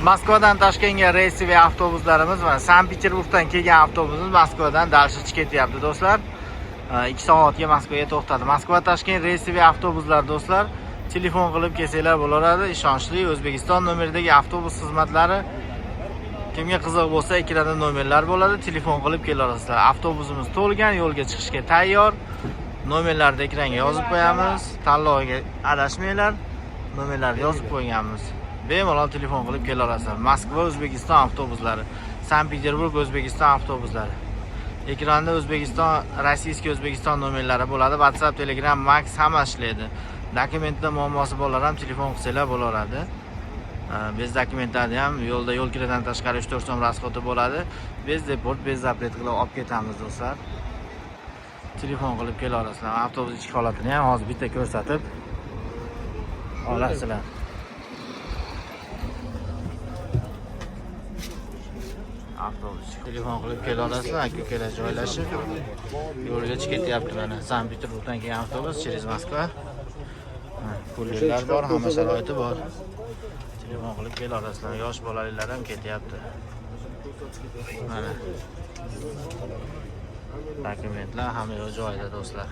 Moskvadan Toshkentga reysiy avtobuslarimiz va Sankt-Peterburgdan kelgan avtobusimiz Moskvadan Dalshich ketyapti do'stlar. 2 soatga Moskvaga to'xtadi. Moskva Toshkent reysiy avtobuslar do'stlar. Telefon qilib kelsanglar bo'laveradi. Ishonchli O'zbekiston nomeridagi avtobus xizmatlari. Kimga qiziq bo'lsa, ekranda nomerlar bo'ladi. Telefon qilib kelaverasizlar. Avtobusimiz to'lgan, yo'lga chiqishga tayyor. Nomerlarni ekranga yozib qo'yamiz. Tanlovga adashmanglar. Nomerlarni yozib qo'yganmiz. Bemalol telefon qilib kelaverasizlar. Moskva O'zbekiston avtobuslari, Sankt-Peterburg O'zbekiston avtobuslari. Ekranda O'zbekiston, rossiyskiy O'zbekiston nomerlari bo'ladi. WhatsApp, Telegram, Max hamma ishlaydi. Dokumentda muammosi bolalar ham telefon qilsanglar bo'laveradi. Bez dokumentlarni ham yo'lda yo'l kiridan tashqari 3-4 so'm rasxoti bo'ladi. Bez deport, bez zapret qilib olib ketamiz do'stlar. Telefon qilib kelaverasizlar. Avtobus ichki holatini ham hozir bitta ko'rsatib olasizlar. Avtobus telefon qilib kelaverasizlar. Aka-ukalar joylashib yo'lga chiqyapti mana. Sankt-Peterburgdan kelgan avtobus через Moskva. Pullar bor, hamma sharoiti bor. Telefon qilib kelaverasizlar. Yosh bolalar ham ketyapti. Mana. Dokumentlar hamma joyida do'stlar.